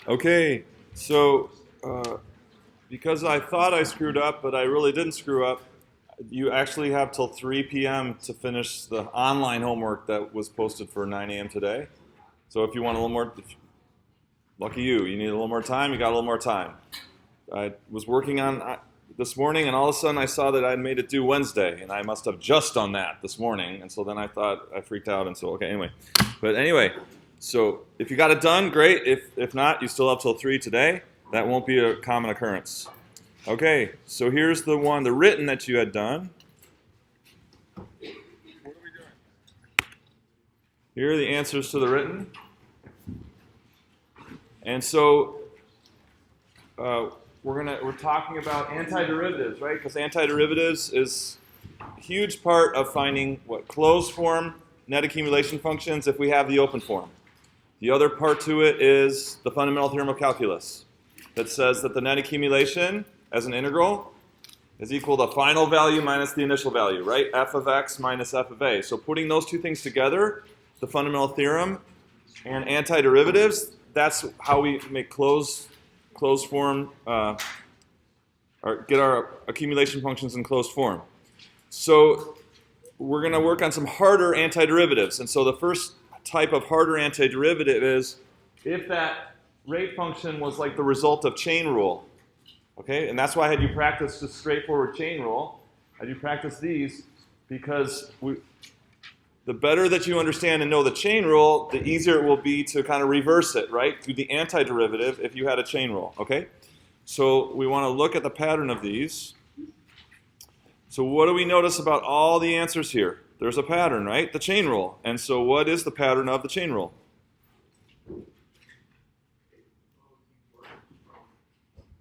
Okay, so because I thought I screwed up, but I really didn't screw up, you actually have till 3 p.m. to finish the online homework that was posted for 9 a.m. today. So if you want a little more, lucky you need a little more time, you got a little more time. I was working on this morning, and all of a sudden I saw that I'd made it due Wednesday, and I must have just done that this morning, and so then I thought, I freaked out, and so, okay, anyway. But anyway, so if you got it done, great. If not, you still have till 3 today. That won't be a common occurrence. Okay, so here's the written that you had done. What are we doing? Here are the answers to the written. And so we're talking about antiderivatives, right? Because antiderivatives is a huge part of finding what closed form net accumulation functions if we have the open form. The other part to it is the fundamental theorem of calculus that says that the net accumulation as an integral is equal to final value minus the initial value, right? F of x minus f of a. So putting those two things together, the fundamental theorem and antiderivatives, that's how we make closed form, or get our accumulation functions in closed form. So we're going to work on some harder antiderivatives. And so the first type of harder antiderivative is if that rate function was like the result of chain rule. Okay, and that's why I had you practice just straightforward chain rule. I had you practice these because the better that you understand and know the chain rule, the easier it will be to kind of reverse it, right? Do the antiderivative if you had a chain rule, okay? So we want to look at the pattern of these. So what do we notice about all the answers here? There's a pattern, right? The chain rule. And so what is the pattern of the chain rule?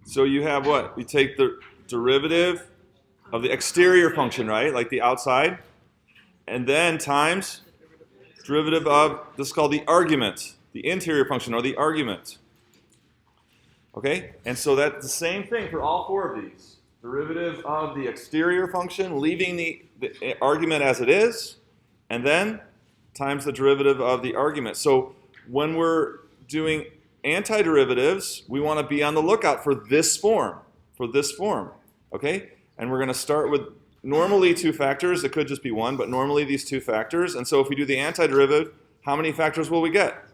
So you have what? You take the derivative of the exterior function, right? Like the outside. And then times derivative of, this is called the argument. The interior function, or the argument. Okay? And so that's the same thing for all four of these. Derivative of the exterior function, leaving the argument as it is, and then times the derivative of the argument. So when we're doing antiderivatives, we want to be on the lookout for this form, okay? And we're going to start with normally two factors. It could just be one, but normally these two factors. And so if we do the antiderivative, how many factors will we get?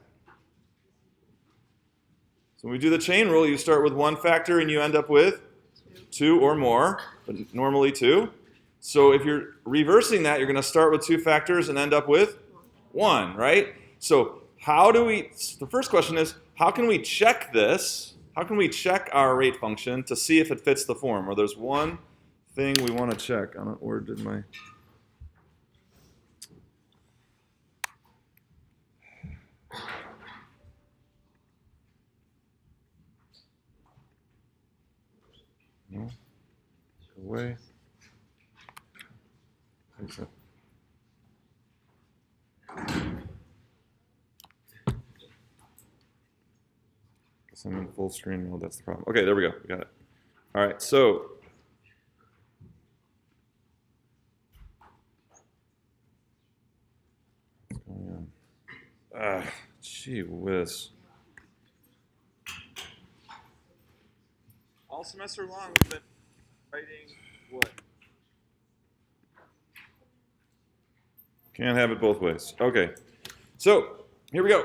So when we do the chain rule, you start with one factor and you end up with two or more, but normally two. So if you're reversing that, you're going to start with two factors and end up with one, right? So the first question is, how can we check this? How can we check our rate function to see if it fits the form? Or there's one thing we want to check. I don't, where did my... No? Away. I think so. Guess I'm in full screen mode. That's the problem. Okay, there we go. We got it. All right, so what's going on? Gee whiz. All semester long, we've been writing what? Can't have it both ways. Okay, so here we go.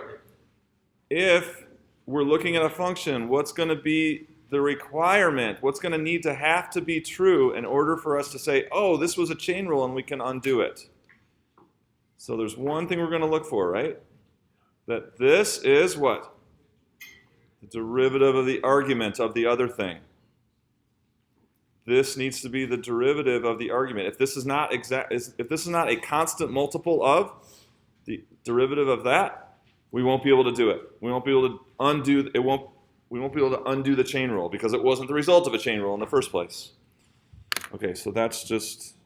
If we're looking at a function, what's going to be the requirement? What's going to have to be true in order for us to say, oh, this was a chain rule and we can undo it? So there's one thing we're going to look for, right? That this is what? The derivative of the argument of the other thing. This needs to be the derivative of the argument. If this is not a constant multiple of the derivative of that, we won't be able to do it. We won't be able to undo it. We won't be able to undo the chain rule because it wasn't the result of a chain rule in the first place. Okay, so that's just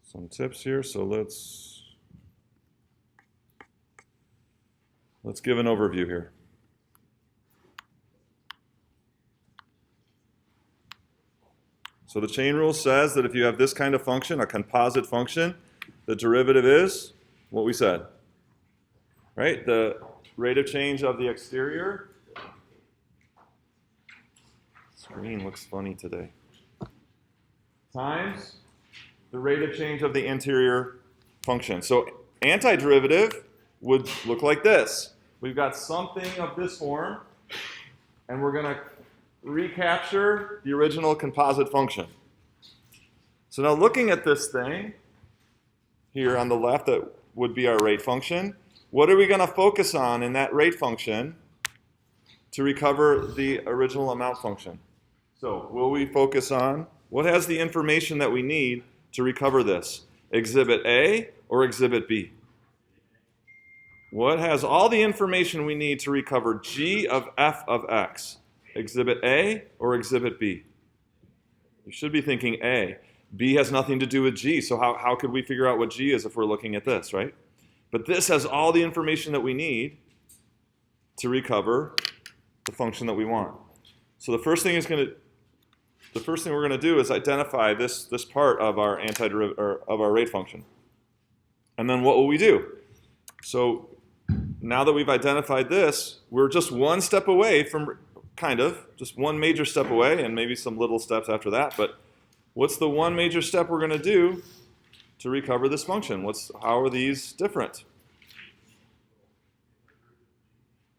some tips here. So let's give an overview here. So the chain rule says that if you have this kind of function, a composite function, the derivative is what we said, right? The rate of change of the exterior Screen looks funny today. Times the rate of change of the interior function. So antiderivative would look like this. We've got something of this form, and we're going to recapture the original composite function. So now looking at this thing here on the left, that would be our rate function. What are we going to focus on in that rate function to recover the original amount function? So will we focus on what has the information that we need to recover this? Exhibit A or Exhibit B? What has all the information we need to recover g of f of x? Exhibit A or Exhibit B? You should be thinking A. B has nothing to do with g, so how could we figure out what g is if we're looking at this, right? But this has all the information that we need to recover the function that we want. So the first thing we're going to do is identify this part of our antiderivative, or of our rate function. And then what will we do? So now that we've identified this, we're just one step away from, just one major step away, and maybe some little steps after that. But what's the one major step we're going to do to recover this function? How are these different?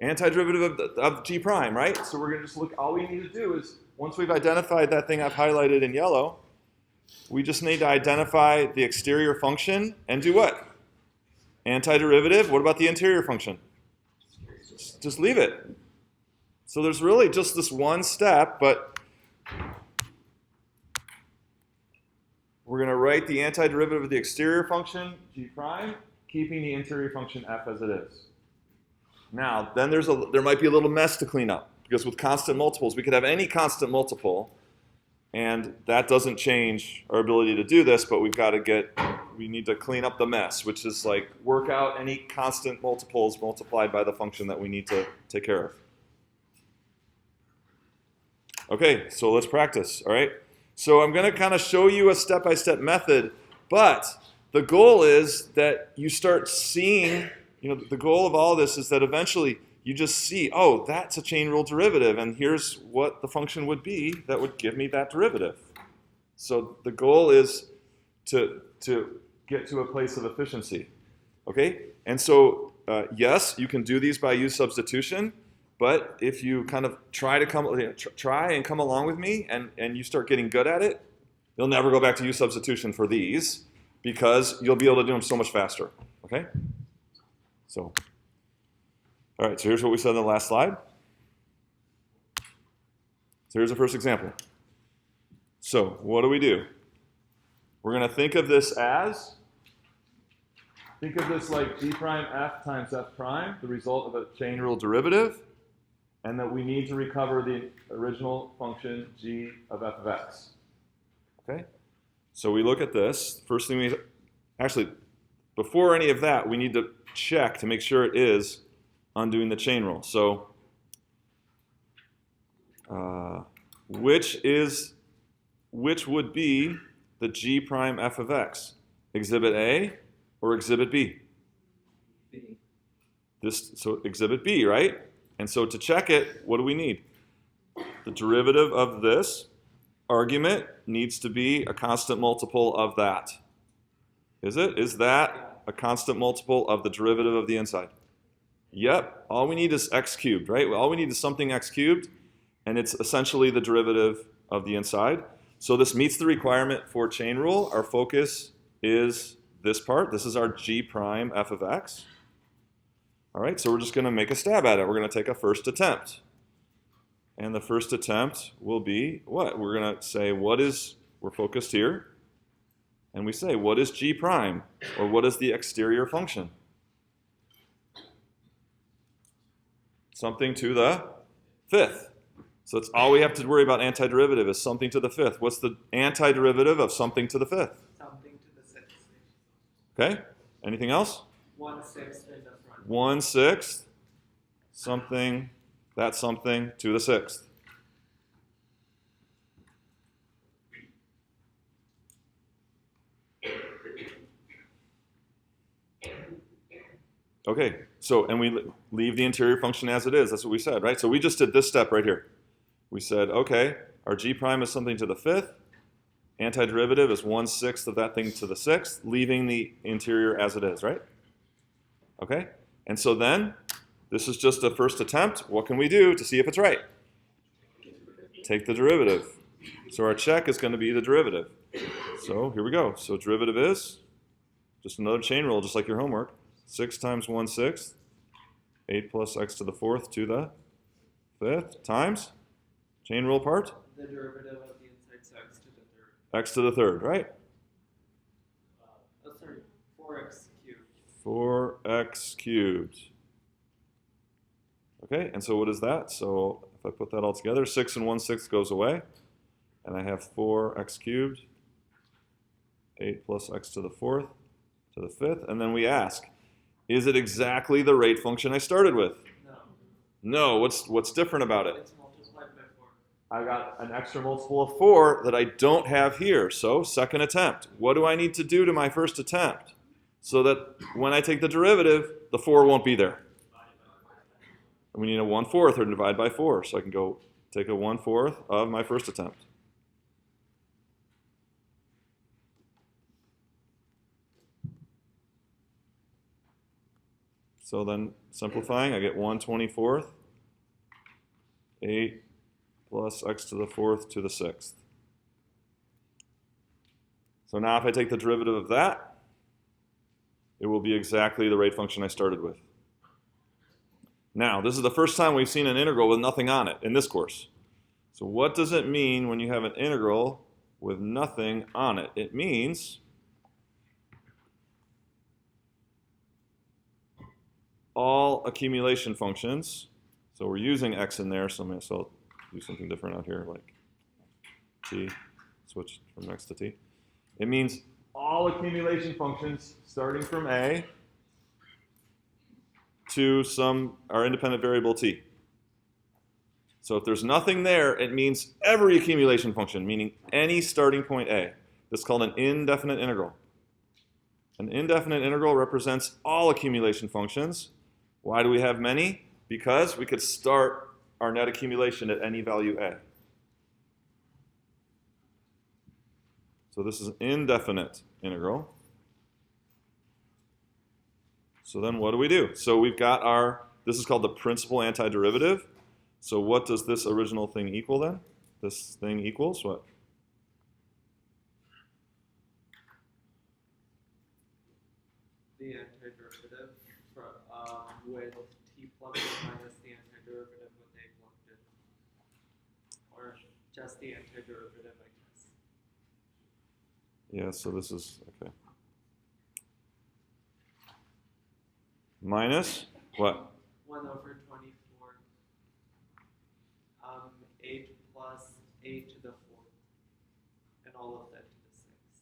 Antiderivative of g prime, right? So we're going to just look, all we need to do is, once we've identified that thing I've highlighted in yellow, we just need to identify the exterior function and do what? Antiderivative. What about the interior function? Just leave it. So there's really just this one step, but we're going to write the antiderivative of the exterior function, g prime, keeping the interior function f as it is. Now, then there might be a little mess to clean up, because with constant multiples, we could have any constant multiple, and that doesn't change our ability to do this, but we need to clean up the mess, which is like work out any constant multiples multiplied by the function that we need to take care of. Okay, so let's practice, all right? So I'm going to kind of show you a step-by-step method, but the goal is that you start seeing, the goal of all this is that eventually you just see, oh, that's a chain rule derivative, and here's what the function would be that would give me that derivative. So the goal is to get to a place of efficiency, okay? And so, yes, you can do these by use substitution, but if you kind of try and come along with me and you start getting good at it, you'll never go back to use substitution for these, because you'll be able to do them so much faster, okay? So, all right, so here's what we said in the last slide. So here's the first example. So what do? We're going to think of this like g prime f times f prime, the result of a chain rule derivative, and that we need to recover the original function g of f of x. Okay? So we look at this. First thing before any of that, we need to check to make sure it is undoing the chain rule. So which would be the g prime f of x? Exhibit A or Exhibit B? B. So Exhibit B, right? And so to check it, what do we need? The derivative of this argument needs to be a constant multiple of that. Is it? Is that a constant multiple of the derivative of the inside? Yep. All we need is x cubed, right? All we need is something x cubed, and it's essentially the derivative of the inside. So this meets the requirement for chain rule. Our focus is this part. This is our g prime f of x. All right, so we're just going to make a stab at it. We're going to take a first attempt. And the first attempt will be what? We're going to say we're focused here. And we say, what is g prime? Or what is the exterior function? Something to the fifth. So that's all we have to worry about antiderivative is something to the fifth. What's the antiderivative of something to the fifth? Something to the sixth. Okay, anything else? 1/6 in the front. 1/6, something, that's something to the sixth. Okay, so, and we leave the interior function as it is. That's what we said, right? So we just did this step right here. We said, okay, our g prime is something to the fifth. Antiderivative is 1/6 of that thing to the sixth, leaving the interior as it is, right? Okay? And so then, this is just a first attempt. What can we do to see if it's right? Take the derivative. So our check is going to be the derivative. So here we go. So derivative is just another chain rule, just like your homework. 6 times 1/6, 8 plus x to the fourth to the fifth, times chain rule part, The derivative of the inside, so x to the third. x to the third, right? Oh, sorry, 4x cubed. 4x cubed. Okay, and so what is that? So if I put that all together, 6 and 1/6 goes away, and I have 4x cubed, 8 plus x to the fourth to the fifth, and then we ask, is it exactly the rate function I started with? No, No, what's different about it? it's multiplied by 4. I got an extra multiple of 4 that I don't have here, so second attempt. What do I need to do to my first attempt so that when I take the derivative, the 4 won't be there? We need a 1/4 or divide by 4, so I can go take a 1/4 of my first attempt. So then simplifying, I get 1/24, 8 plus x to the fourth to the sixth. So now if I take the derivative of that, it will be exactly the rate function I started with. Now, this is the first time we've seen an integral with nothing on it in this course. So what does it mean when you have an integral with nothing on it? It means all accumulation functions. So we're using x in there, so I'll do something different out here, like t, switch from x to t. It means all accumulation functions starting from a to our independent variable t. So if there's nothing there, it means every accumulation function, meaning any starting point a. This is called an indefinite integral. An indefinite integral represents all accumulation functions. Why do we have many? Because we could start our net accumulation at any value a. So this is an indefinite integral. So then what do? So we've got this is called the principal antiderivative. So what does this original thing equal then? This thing equals what? The antiderivative with t plugged in minus the antiderivative with a plugged in. Or just the antiderivative, I guess. Yeah, so this is, okay. Minus what? 1/24. 8 plus a to the fourth. And all of that to the sixth.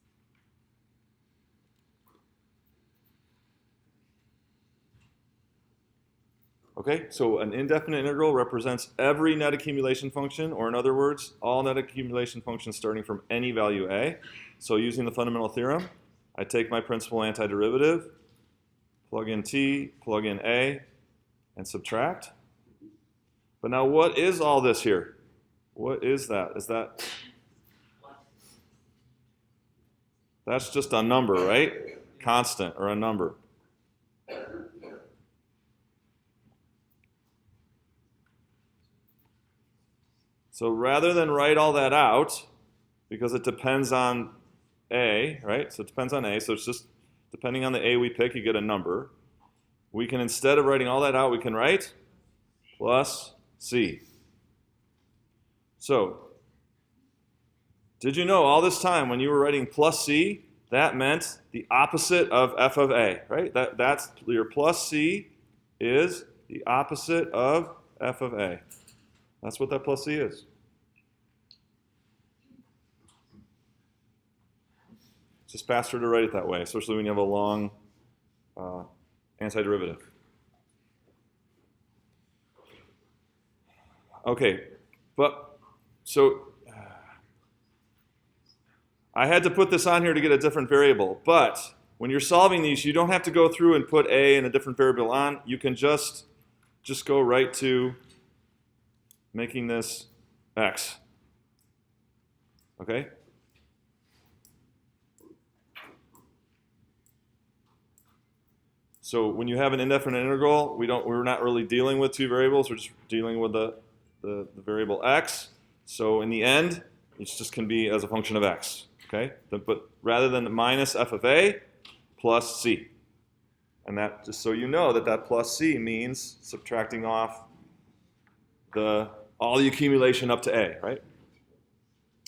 Okay, so an indefinite integral represents every net accumulation function, or in other words, all net accumulation functions starting from any value a. So using the fundamental theorem, I take my principal antiderivative, plug in t, plug in a, and subtract. But now what is all this here? What is that? That's just a number, right? Constant, or a number. So rather than write all that out, because it depends on a, right? So it depends on a, so it's just depending on the a we pick, you get a number. We can, instead of writing all that out, we can write plus c. So, did you know all this time when you were writing plus c, that meant the opposite of f of a, right? That's your plus c is the opposite of f of a. That's what that plus c is. It's just faster to write it that way, especially when you have a long antiderivative. Okay, but so I had to put this on here to get a different variable, but when you're solving these, you don't have to go through and put a and a different variable on. You can just go right to making this x. Okay? So when you have an indefinite integral, we're not really dealing with two variables. We're just dealing with the variable x. So in the end, it just can be as a function of x. Okay? But rather than minus f of a plus c. And that, just so you know, that plus c means subtracting off all the accumulation up to a, right?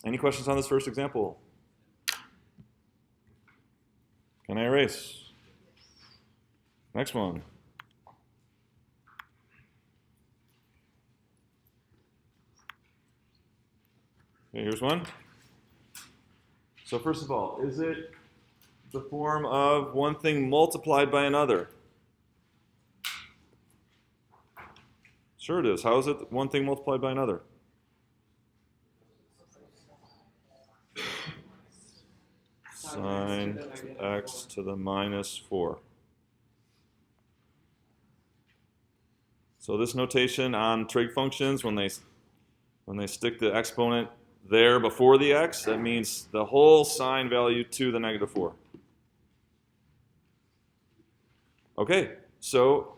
Any questions on this first example? Can I erase? Next one. Okay, here's one. So first of all, is it the form of one thing multiplied by another? Sure it is. How is it one thing multiplied by another? Sine x to the minus 4. So this notation on trig functions, when they stick the exponent there before the x, that means the whole sine value to the negative 4. Okay, so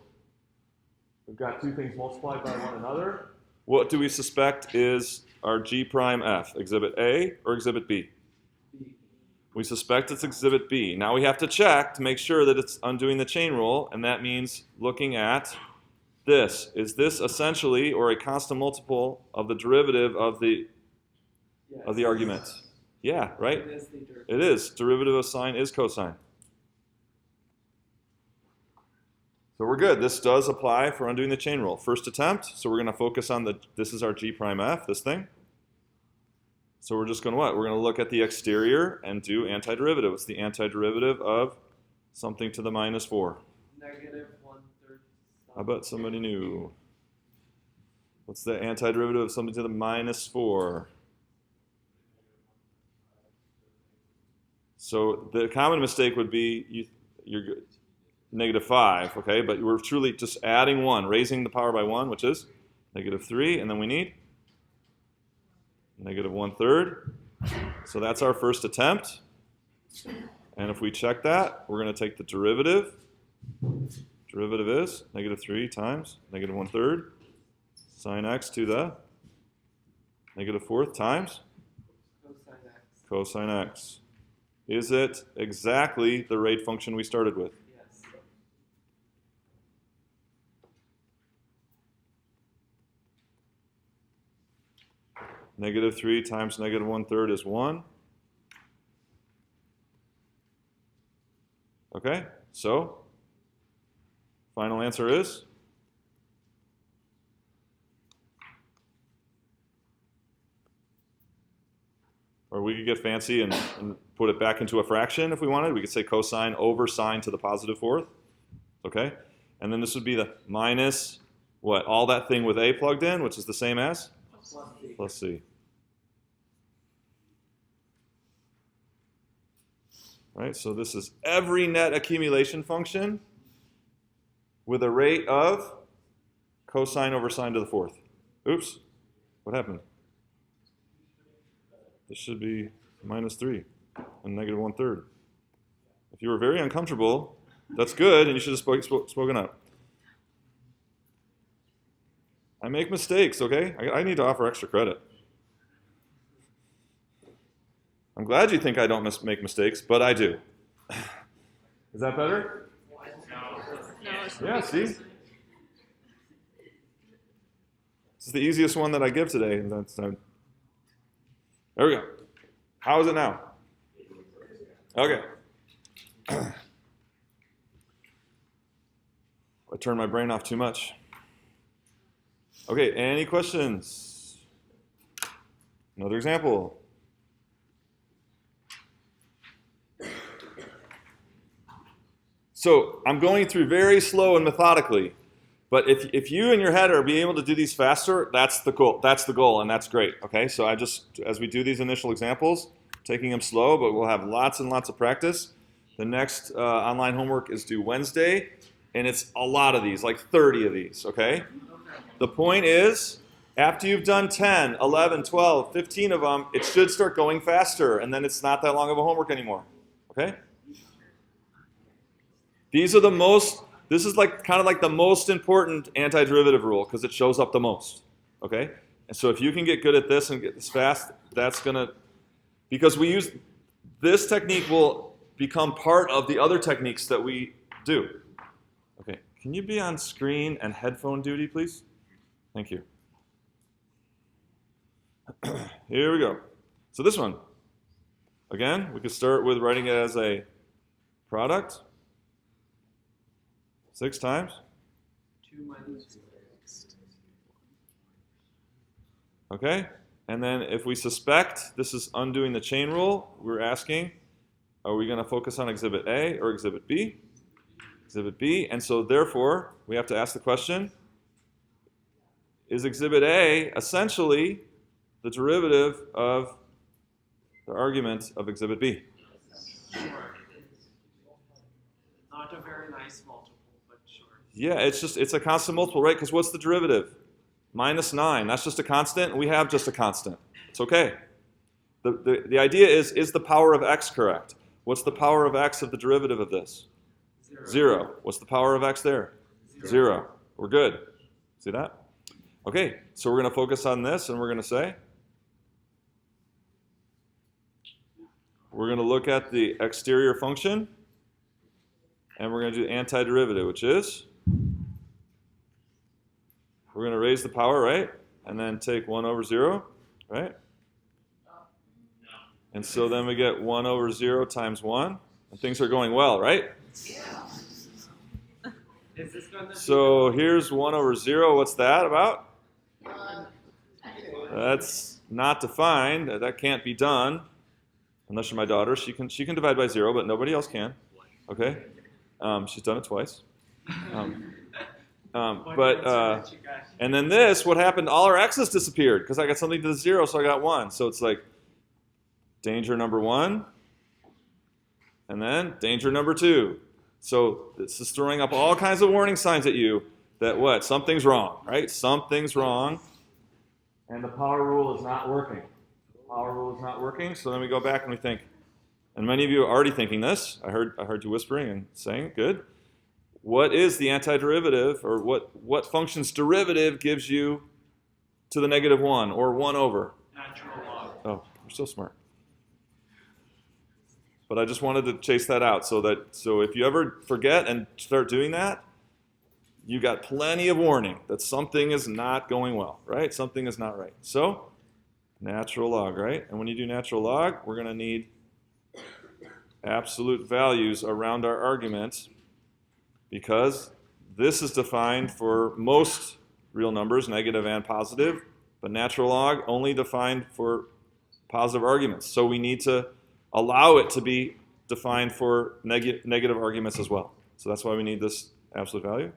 we've got two things multiplied by one another. What do we suspect is our G prime F, exhibit A or exhibit B? We suspect it's exhibit B. Now we have to check to make sure that it's undoing the chain rule, and that means looking at this. Is this essentially or a constant multiple of the derivative of the argument? Yeah, right? It is the derivative. It is. Derivative of sine is cosine. So we're good. This does apply for undoing the chain rule. First attempt, so we're going to focus on this is our G prime F, this thing. So we're just going to what? We're going to look at the exterior and do antiderivative. It's the antiderivative of something to the minus 4. -1/3. How about somebody new? What's the antiderivative of something to the minus 4? So the common mistake would be you're good. -5, okay? But we're truly just adding 1, raising the power by 1, which is -3, and then we need -1/3. So that's our first attempt. And if we check that, we're going to take the derivative. Derivative is -3 times -1/3 sine x to the -4th times cosine x. Is it exactly the rate function we started with? Yes. -3 times -1/3 is 1. Okay, so final answer is? Or we could get fancy and put it back into a fraction if we wanted. We could say cosine over sine to the positive 4th. Okay? And then this would be the minus, what? All that thing with a plugged in, which is the same as? Plus c. Right? So this is every net accumulation function with a rate of cosine over sine to the 4th. Oops. What happened? This should be -3 and -1/3. If you were very uncomfortable, that's good, and you should have spoken up. I make mistakes, okay? I need to offer extra credit. I'm glad you think I don't make mistakes, but I do. Is that better? No, it's Yeah, see? This is the easiest one that I give today. And there we go. How is it now? Okay. I turned my brain off too much. Okay, any questions? Another example. So I'm going through very slow and methodically, but if you in your head are being able to do these faster, that's the goal. That's the goal, and that's great. Okay, so I just, as we do these initial examples, taking them slow, but we'll have lots and lots of practice. The next online homework is due Wednesday, and it's a lot of these, like 30 of these. Okay. The point is, After you've done 10, 11, 12, 15 of them, it should start going faster, and then it's not that long of a homework anymore. Okay? These are the most, this is like kind of like the most important antiderivative rule because it shows up the most. Okay? And so if you can get good at this and get this fast, that's going to, because we use, this technique will become part of the other techniques that we do. Okay, can you be on screen and headphone duty, please? Thank you. Here we go. So this one, again, we could start with writing it as a product. 6 times. 2 minus 6. Okay, and then if we suspect this is undoing the chain rule, we're asking, are we going to focus on exhibit A or exhibit B? Exhibit B, and so therefore, we have to ask the question, is exhibit A essentially the derivative of the argument of exhibit B? Sure. Not a very nice multiple, but sure. Yeah, it's a constant multiple, right? Because what's the derivative? -9. That's just a constant, and we have just a constant. It's okay. The idea is the power of x correct? What's the power of x of the derivative of this? 0. What's the power of x there? 0. We're good. See that? Okay, so we're going to focus on this, and we're going to say, we're going to look at the exterior function, and we're going to do the antiderivative, which is, we're going to raise the power, right? And then take 1 over 0, right? And so then we get 1 over 0 times 1, and things are going well, right? Is this going to So here's 1 over 0. What's that about? That's not defined. That can't be done. Unless you're my daughter. She can divide by 0, but nobody else can. Okay? She's done it twice. And then this, what happened? All our x's disappeared because I got something to the 0, so I got 1. So it's like danger number 1, and then danger number 2. So this is throwing up all kinds of warning signs at you that what? Something's wrong, right? Something's wrong. And the power rule is not working. The power rule is not working. So then we go back and we think, and many of you are already thinking this. I heard you whispering and saying, good. What is the antiderivative, or what function's derivative gives you to the -1 or 1 over? natural log? Oh, you're so smart. But I just wanted to chase that out so if you ever forget and start doing that, you got plenty of warning that something is not going well, right? Something is not right. So, natural log, right? And when you do natural log, we're going to need absolute values around our argument because this is defined for most real numbers, negative and positive, but natural log only defined for positive arguments. So we need to allow it to be defined for negative arguments as well. So that's why we need this absolute value.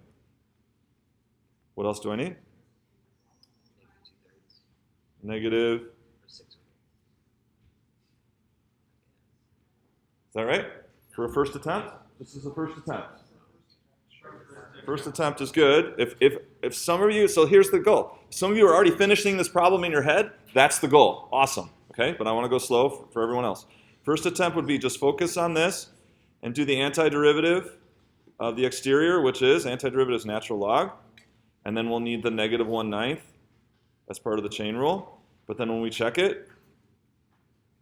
What else do I need? Negative. Is that right? For a first attempt? This is a first attempt. First attempt is good. If some of you, so here's the goal. Some of you are already finishing this problem in your head. That's the goal. Awesome. Okay, but I want to go slow for everyone else. First attempt would be just focus on this and do the antiderivative of the exterior, which is antiderivative is natural log. And then we'll need the -1/9 as part of the chain rule. But then when we check it,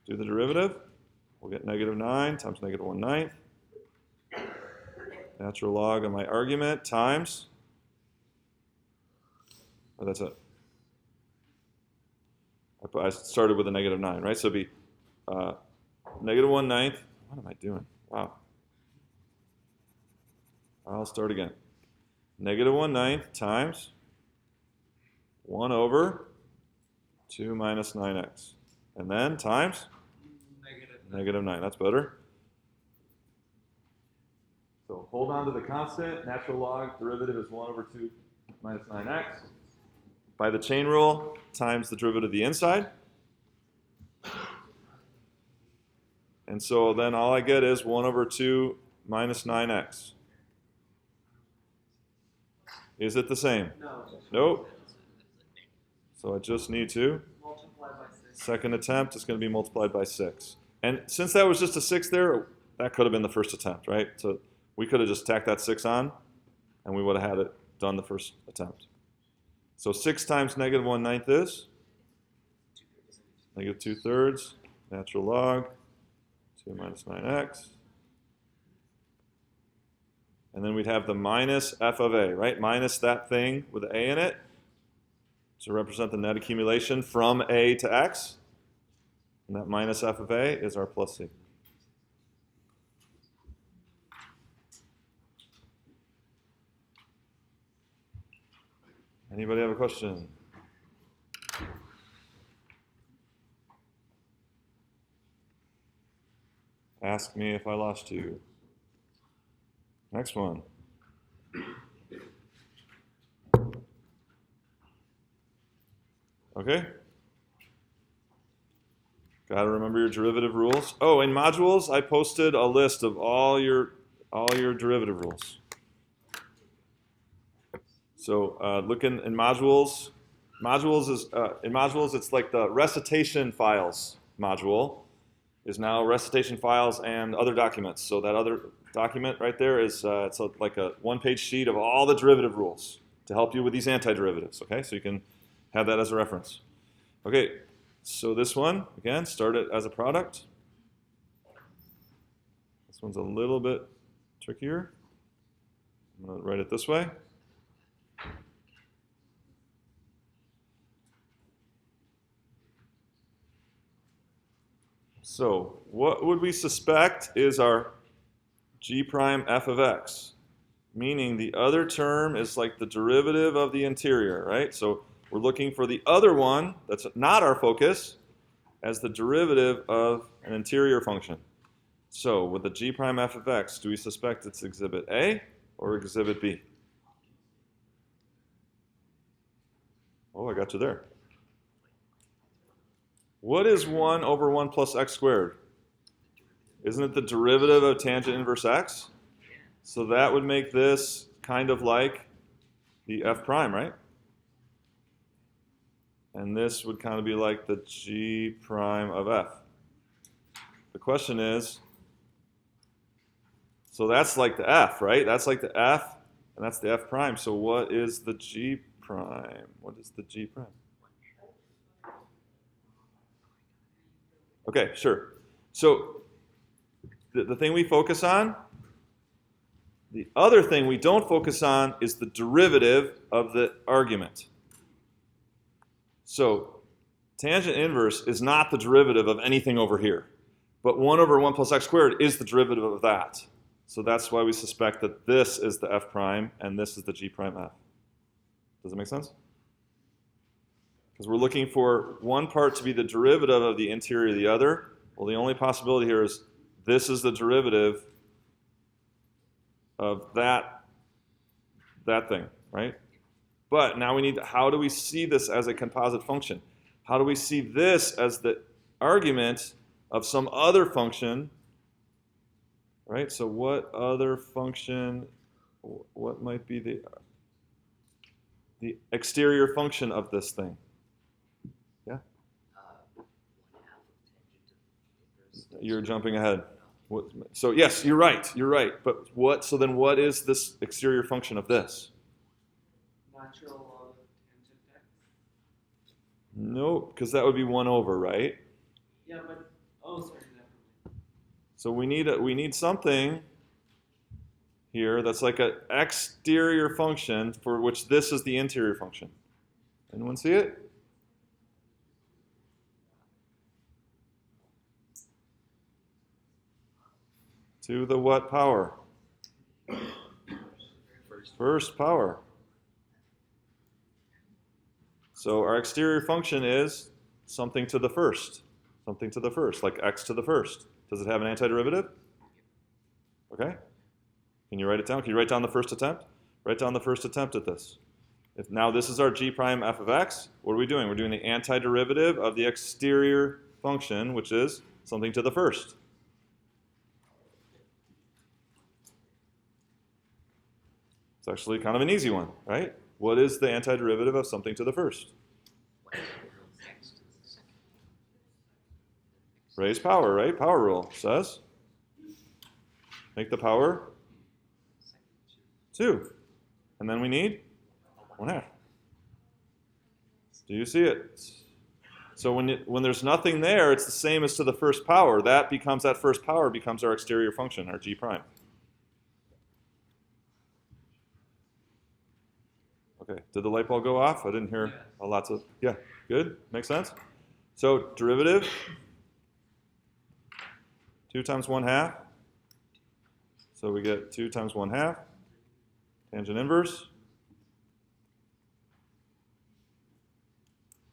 do the derivative, we'll get -9 times -1/9. Natural log of my argument times, oh, that's it. I started with a -9, right? So it'd be -1/9. What am I doing? Wow. I'll start again. -1/9 times 1 over 2 minus 9x. And then times -9. That's better. So hold on to the constant. Natural log derivative is 1 over 2 minus 9x. By the chain rule, times the derivative of the inside. And so then all I get is 1 over 2 minus 9x. Is it the same? No. Nope. So I just need to, Multiply by 6. second attempt is going to be multiplied by 6. And since that was just a 6 there, that could have been the first attempt, right? So we could have just tacked that 6 on, and we would have had it done the first attempt. So 6 times negative 1/9 is? Negative 2/3, natural log, 2 minus 9x. And then we'd have the minus f of a, right? Minus that thing with a in it to represent the net accumulation from a to x. And that minus f of a is our plus c. Anybody have a question? Ask me if I lost you. Next one. Okay? Got to remember your derivative rules. Oh, in modules, I posted a list of all your derivative rules. So look in modules. In modules, it's like the recitation files module is now recitation files and other documents. So that other document right there is like a one-page sheet of all the derivative rules to help you with these antiderivatives. Okay, so you can have that as a reference. Okay, so this one again, start it as a product. This one's a little bit trickier. I'm going to write it this way. So what would we suspect is our g prime f of x? Meaning the other term is like the derivative of the interior, right? So we're looking for the other one, that's not our focus, as the derivative of an interior function. So with the g prime f of x, do we suspect it's exhibit A or exhibit B? Oh, I got you there. What is 1 over 1 plus x squared? Isn't it the derivative of tangent inverse x? So that would make this kind of like the f prime, right? And this would kind of be like the g prime of f. The question is, so that's like the f, right? That's like the f, and that's the f prime. So what is the g prime? What is the g prime? Okay, sure. So the thing we focus on, the other thing we don't focus on is the derivative of the argument. So tangent inverse is not the derivative of anything over here. But 1 over 1 plus x squared is the derivative of that. So that's why we suspect that this is the f prime and this is the g prime f. Does that make sense? Because we're looking for one part to be the derivative of the interior of the other. Well, the only possibility here is this is the derivative of that thing, right? But now we need to, how do we see this as a composite function? How do we see this as the argument of some other function, right? So what other function, what might be the exterior function of this thing? Yeah? You're jumping ahead. So yes, you're right. But what? So then, what is this exterior function of this? Natural log of tangent x. Nope, because that would be 1 over, right? Yeah, but sorry, never mind. So we need something here that's like an exterior function for which this is the interior function. Anyone see it? To the what power? First power. So our exterior function is something to the first. Something to the first, like x to the first. Does it have an antiderivative? Okay. Can you write it down? Can you write down the first attempt? Write down the first attempt at this. If now this is our g prime f of x, what are we doing? We're doing the antiderivative of the exterior function, which is something to the first. It's actually kind of an easy one, right? What is the antiderivative of something to the first? Raise power, right? Power rule says. Make the power 2. And then we need 1/2. Do you see it? So when there's nothing there, it's the same as to the first power. That first power becomes our exterior function, our g prime. Okay, did the light bulb go off? I didn't hear lots of, yeah, good, makes sense? So derivative, 2 times 1/2. So we get 2 times 1/2, tangent inverse.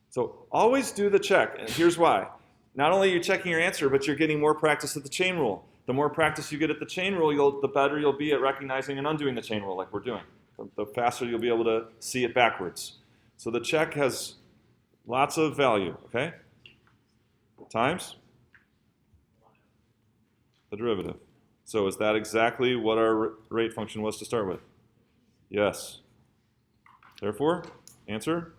So always do the check, and here's why. Not only are you checking your answer, but you're getting more practice at the chain rule. The more practice you get at the chain rule, the better you'll be at recognizing and undoing the chain rule like we're doing. The faster you'll be able to see it backwards. So the check has lots of value, okay? Times the derivative. So is that exactly what our rate function was to start with? Yes. Therefore, answer?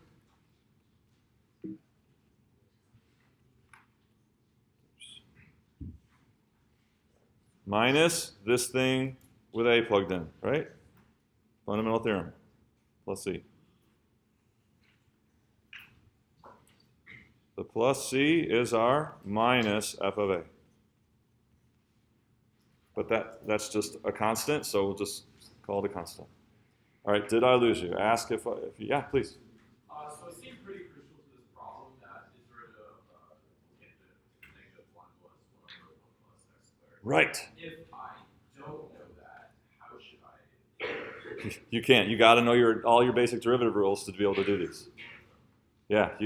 Minus this thing with A plugged in, right? Fundamental theorem, plus C. The plus C is our minus f of A. But that's just a constant, so we'll just call it a constant. All right, did I lose you? Ask if yeah, please. So it seemed pretty crucial to this problem that is rid of -1 plus 1 over 1 plus x squared. Right. If I don't know that, how should I? You can't. You got to know all your basic derivative rules to be able to do these. Yeah.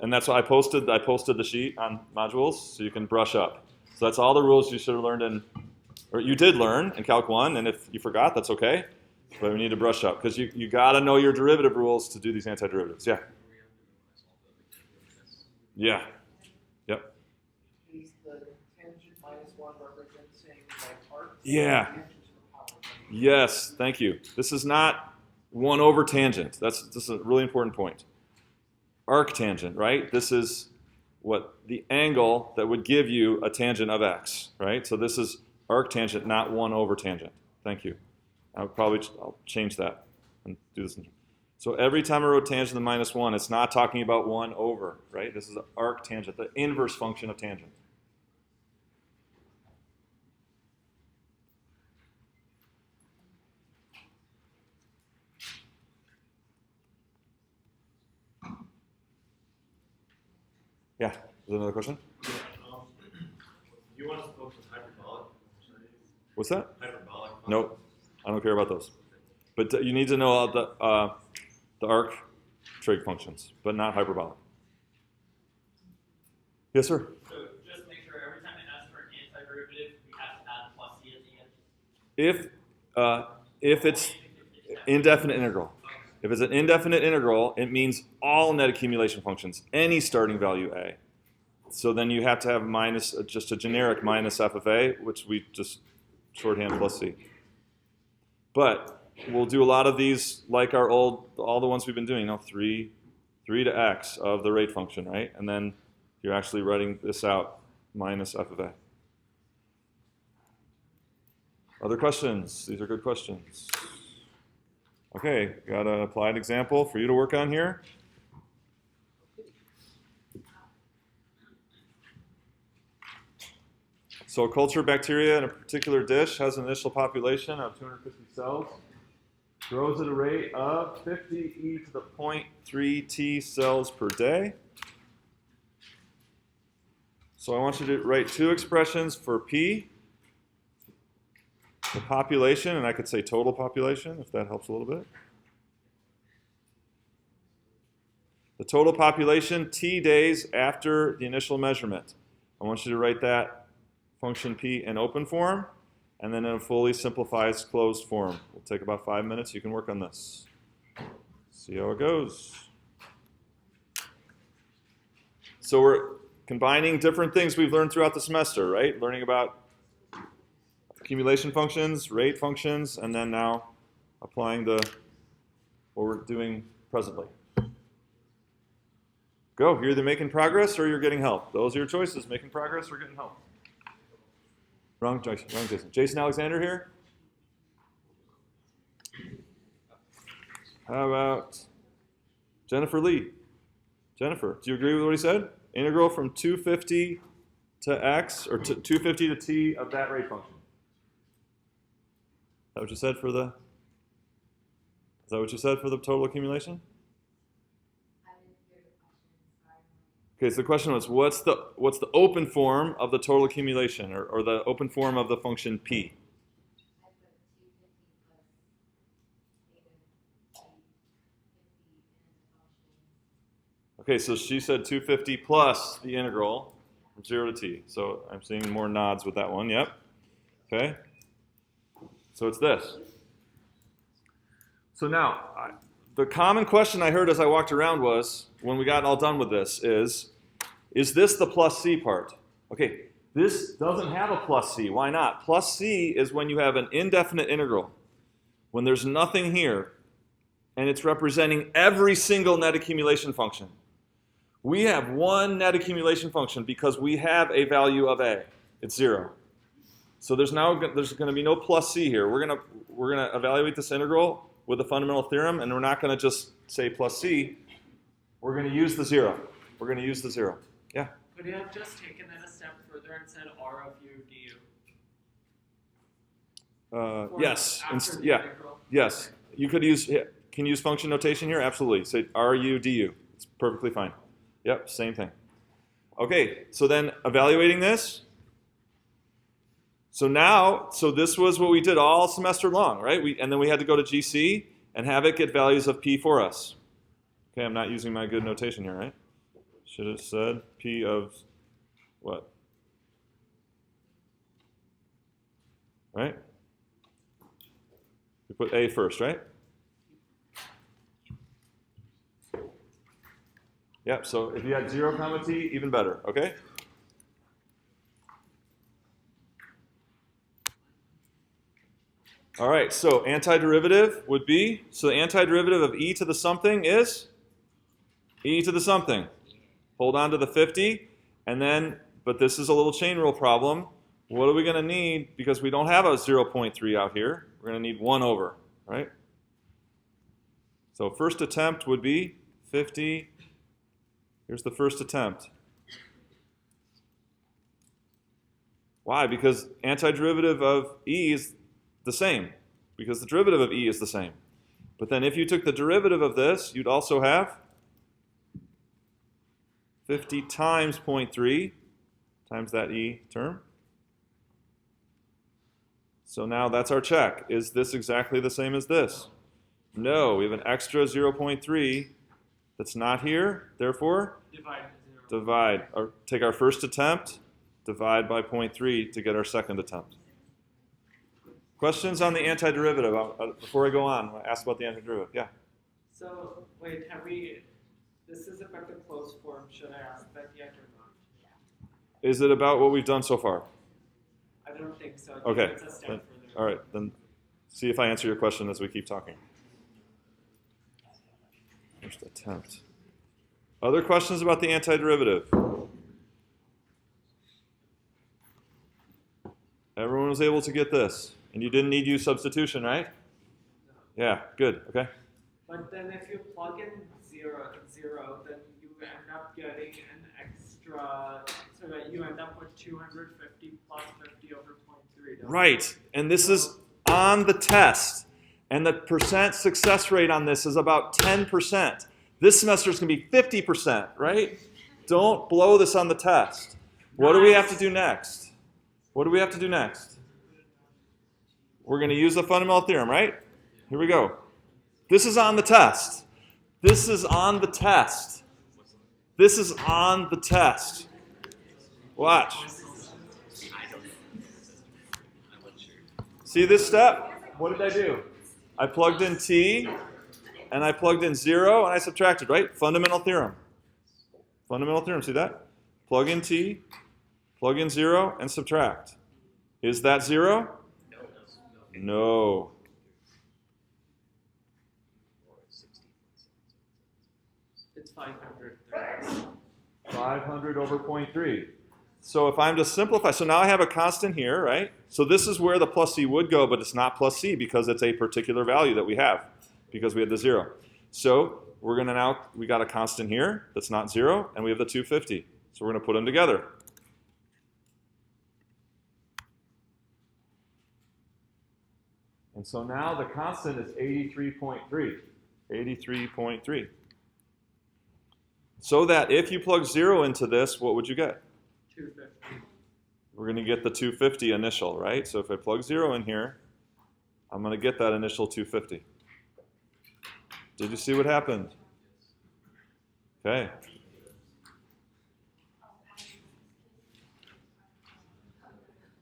And that's why I posted the sheet on modules so you can brush up. So that's all the rules you should have learned or you did learn in Calc 1, and if you forgot, that's okay. But we need to brush up because you got to know your derivative rules to do these antiderivatives. Yeah. Yeah. Yep. Is the tangent -1 representing like arc? Yeah. Yes, thank you. This is not 1 over tangent. This is a really important point. Arctangent, right? This is what the angle that would give you a tangent of x, right? So this is arctangent, not 1 over tangent. Thank you. I'll change that and do this. So every time I wrote tangent to -1, it's not talking about 1 over, right? This is an arctangent, the inverse function of tangent. Yeah, is there another question? You want us to focus on hyperbolic? What's that? Hyperbolic? Nope, I don't care about those. But you need to know the arc trig functions, but not hyperbolic. Yes, sir? So just make sure every time it asks for an antiderivative, we have to add plus c at the end. If it's indefinite integral. If it's an indefinite integral, it means all net accumulation functions, any starting value a. So then you have to have minus, just a generic minus f of a, which we just shorthand plus c. But we'll do a lot of these like all the ones we've been doing, 3 to x of the rate function, right? And then you're actually writing this out, minus f of a. Other questions? These are good questions. Okay, got an applied example for you to work on here. So a culture bacteria in a particular dish has an initial population of 250 cells, grows at a rate of 50 e to the 0.3 t cells per day. So I want you to write 2 expressions for P, the population, and I could say total population, if that helps a little bit. The total population, T days after the initial measurement. I want you to write that function P in open form, and then in a fully simplified closed form. We'll take about 5 minutes. You can work on this. See how it goes. So we're combining different things we've learned throughout the semester, right? Learning about accumulation functions, rate functions, and then now applying what we're doing presently. Go. You're either making progress or you're getting help. Those are your choices, making progress or getting help. Wrong Jason. Wrong Jason. Jason Alexander here. How about Jennifer Lee? Jennifer, do you agree with what he said? Integral from 250 to x, or 250 to t of that rate function. Is that what you said for the? Is that what you said for the total accumulation? I didn't hear the question. Sorry. Okay, so the question was, what's the open form of the total accumulation, or the open form of the function p? I put 250 plus 8 and 50 in the function. Okay, so she said 250 plus the integral from 0 to t. So I'm seeing more nods with that one. Yep. Okay. So it's this. So now, the common question I heard as I walked around was, when we got all done with this, is this the plus c part? Okay, this doesn't have a plus c. Why not? Plus c is when you have an indefinite integral, when there's nothing here, and it's representing every single net accumulation function. We have one net accumulation function because we have a value of a. It's 0. So there's going to be no plus c here. We're going to evaluate this integral with a fundamental theorem, and we're not going to just say plus c. We're going to use the 0. We're going to use the 0. Yeah? Could you have just taken it a step further and said r of u du? Or Yes. after the Yeah. integral? Yes. You could use. Can you use function notation here? Absolutely. Say ru du. It's perfectly fine. Yep. Same thing. Okay. So then evaluating this. So this was what we did all semester long, right? And then we had to go to GC and have it get values of p for us. Okay, I'm not using my good notation here, right? Should have said p of what? Right? We put a first, right? Yep, so if you had 0 comma t, even better, okay? All right, so antiderivative would be, so the antiderivative of e to the something is e to the something. Hold on to the 50, and then, but this is a little chain rule problem. What are we going to need? Because we don't have a 0.3 out here. We're going to need 1 over, right? So first attempt would be 50. Here's the first attempt. Why? Because antiderivative of e is the same, because the derivative of e is the same. But then if you took the derivative of this, you'd also have 50 times 0.3 times that e term. So now that's our check. Is this exactly the same as this? No, we have an extra 0.3 that's not here. Therefore, divide, or take our first attempt, divide by 0.3 to get our second attempt. Questions on the antiderivative? Before I go on, I asked about the antiderivative. Yeah? So, wait, this is about the closed form. Should I ask that yet or not? Is it about what we've done so far? I don't think so. I think Okay. it's a step Then, further. all right, then see if I answer your question as we keep talking. First attempt. Other questions about the antiderivative? Everyone was able to get this. And you didn't need use substitution, right? Yeah, good, okay. But then if you plug in 0, then you end up getting an extra, so that you end up with 250 plus 50 over 0.3. Right, and this is on the test. And the percent success rate on this is about 10%. This semester is going to be 50%, right? Don't blow this on the test. What do we have to do next? What do we have to do next? We're going to use the fundamental theorem, right? Here we go. This is on the test. This is on the test. This is on the test. Watch. See this step? What did I do? I plugged in t, and I plugged in 0, and I subtracted, right? Fundamental theorem. Fundamental theorem, see that? Plug in t, plug in 0, and subtract. Is that 0? No. It's 500. 500 over 0.3. So if I'm to simplify, so now I have a constant here, right? So this is where the plus c would go, but it's not plus c because it's a particular value that we have because we had the 0. So we're going to now, we got a constant here that's not 0, and we have the 250. So we're going to put them together. And so now the constant is 83.3. 83.3. So that if you plug 0 into this, what would you get? 250. We're going to get the 250 initial, right? So if I plug 0 in here, I'm going to get that initial 250. Did you see what happened? Okay.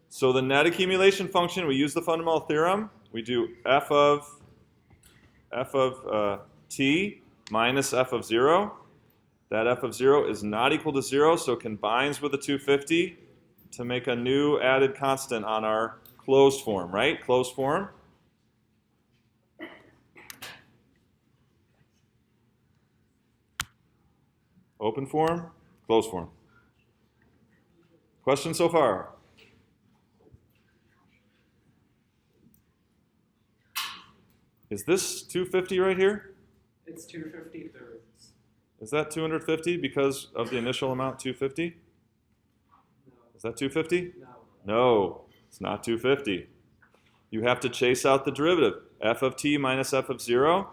So the net accumulation function, we use the fundamental theorem. We do f of t minus f of 0. That f of 0 is not equal to 0, so it combines with the 250 to make a new added constant on our closed form, right? Closed form. Open form, closed form. Questions so far? Is this 250 right here? It's 250 thirds. Is that 250 because of the initial amount 250? No. Is that 250? No. No, it's not 250. You have to chase out the derivative. F of t minus f of 0,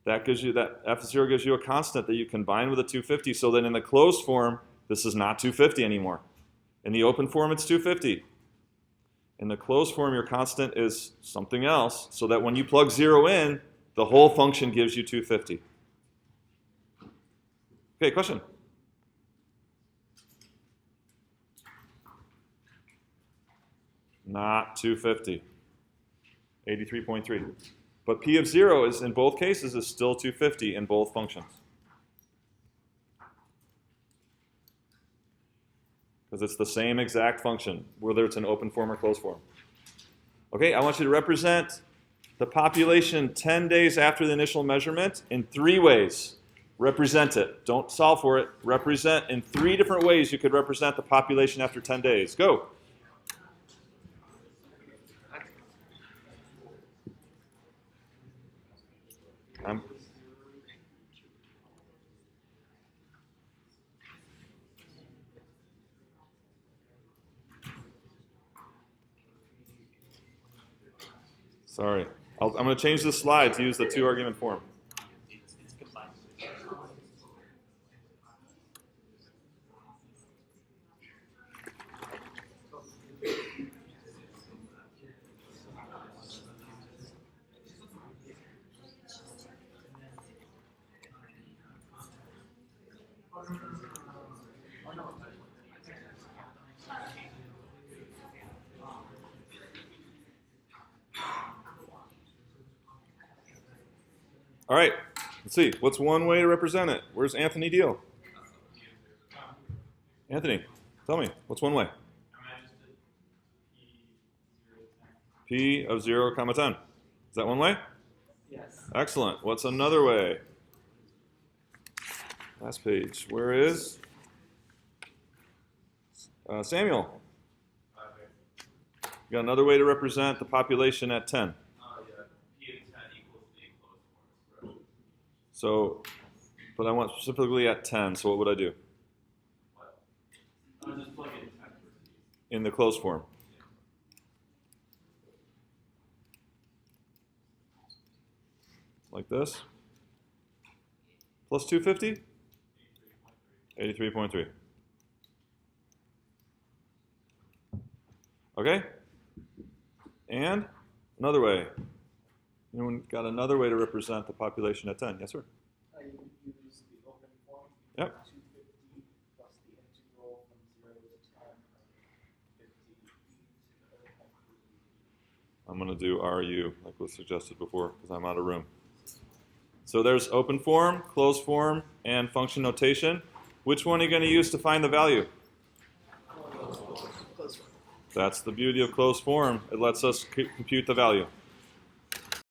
that gives you, that f of 0 gives you a constant that you combine with a 250. So then in the closed form, this is not 250 anymore. In the open form, it's 250. In the closed form, your constant is something else, so that when you plug 0 in, the whole function gives you 250. Okay, question? Not 250. 83.3. But p of 0 is, in both cases, is still 250 in both functions. Because it's the same exact function, whether it's an open form or closed form. Okay, I want you to represent the population 10 days after the initial measurement in 3 ways. Represent it. Don't solve for it. Represent in 3 different ways you could represent the population after 10 days. Go. Sorry. I'm going to change the slide to use the 2-argument form. All right, let's see. What's one way to represent it? Where's Anthony Deal? Anthony, tell me. What's one way? P of 0, comma 10. Is that one way? Yes. Excellent. What's another way? Last page. Where is Samuel? You got another way to represent the population at 10. So, but I want specifically at 10, so what would I do? Just plug in 10 in the closed form. Like this. Plus 250? 83.3. Okay? And another way. Anyone got another way to represent the population at 10? Yes, sir? I use the open form. Yep. 250 plus the integral from 0 to 10. 50. I'm going to do RU, like was suggested before, because I'm out of room. So there's open form, closed form, and function notation. Which one are you going to use to find the value? That's the beauty of closed form. It lets us compute the value.